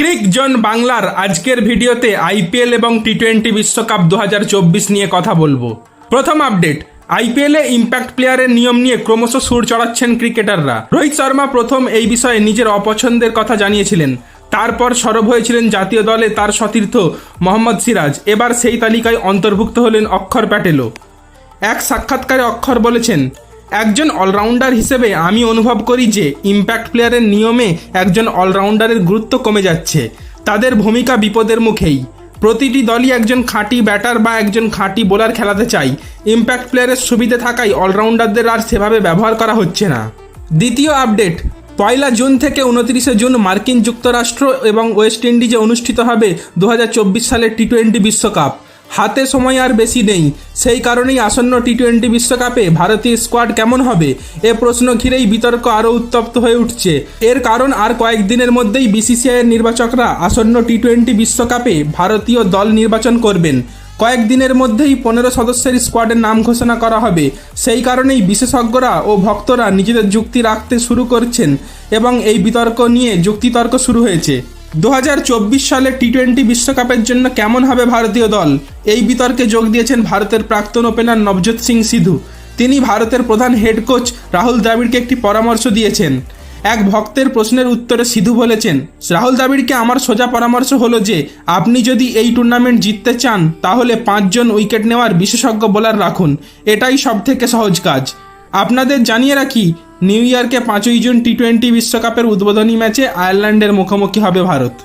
ক্রিক zone বাংলার আজকের ভিডিওতে আইপিএল এবং টি20 বিশ্বকাপ 2024 নিয়ে কথা বলবো। প্রথম আপডেট, আইপিএলে ইম্প্যাক্ট প্লেয়ারের নিয়ম নিয়ে ক্রমশ সুর চড়াচ্ছেন ক্রিকেটাররা। রোহিত শর্মা প্রথম এই বিষয়ে নিজের অপছন্দের কথা জানিয়েছিলেন, তারপর সরব হয়েছিলেন জাতীয় দলে তার সতীর্থ মোহাম্মদ সিরাজ। এবার সেই তালিকায় অন্তর্ভুক্ত হলেন অক্ষর প্যাটেলও। এক সাক্ষাৎকারে অক্ষর বলেছেন, একজন অলরাউন্ডার হিসেবে আমি অনুভব করি যে ইম্প্যাক্ট প্লেয়ারের নিয়মে একজন অলরাউন্ডারের গুরুত্ব কমে যাচ্ছে। তাদের ভূমিকা বিপদের মুখেই। প্রতিটি দলই একজন খাঁটি ব্যাটার বা একজন খাঁটি বোলার খেলাতে চাই। ইম্প্যাক্ট প্লেয়ারের সুবিধে থাকায় অলরাউন্ডারদের আর সেভাবে ব্যবহার করা হচ্ছে না। দ্বিতীয় আপডেট, 1 জুন থেকে 29 জুন মার্কিন যুক্তরাষ্ট্র এবং ওয়েস্ট ইন্ডিজে অনুষ্ঠিত হবে 2024 সালের টি20 বিশ্বকাপ। হাতে সময় আর বেশি নেই, সেই কারণেই আসন্ন টি20 বিশ্বকাপে ভারতীয় স্কোয়াড কেমন হবে এ প্রশ্ন ঘিরেই বিতর্ক আরও উত্তপ্ত হয়ে উঠছে। এর কারণ আর কয়েকদিনের মধ্যেই বিসিসিআইয়ের নির্বাচকরা আসন্ন টি20 বিশ্বকাপে ভারতীয় দল নির্বাচন করবেন। কয়েকদিনের মধ্যেই 15 সদস্যের স্কোয়াডের নাম ঘোষণা করা হবে। সেই কারণেই বিশেষজ্ঞরা ও ভক্তরা নিজেদের যুক্তি রাখতে শুরু করছেন এবং এই বিতর্ক নিয়ে যুক্তিতর্ক শুরু হয়েছে। 2024 সালের টি20 বিশ্বকাপের জন্য কেমন হবে ভারতীয় দল, এই বিতর্কে যোগ দিয়েছেন ভারতের প্রাক্তন ওপেনার নবজোৎ সিং সিধু। তিনি ভারতের প্রধান হেড কোচ রাহুল দ্রাবিড়কে একটি পরামর্শ দিয়েছেন। এক ভক্তের প্রশ্নের উত্তরে সিধু বলেছেন, রাহুল দ্রাবিড়কে আমার সোজা পরামর্শ হলো যে আপনি যদি এই টুর্নামেন্ট জিততে চান তাহলে 5 জন উইকেট নেওয়ার বিশেষজ্ঞ বোলার রাখুন, এটাই সবথেকে সহজ কাজ। আপনাদের জানিয়ে রাখি, নিউ ইয়র্কে 5 জুন টি20 বিশ্বকাপের উদ্বোধনী ম্যাচে আয়ারল্যান্ডের মুখোমুখি হবে ভারত।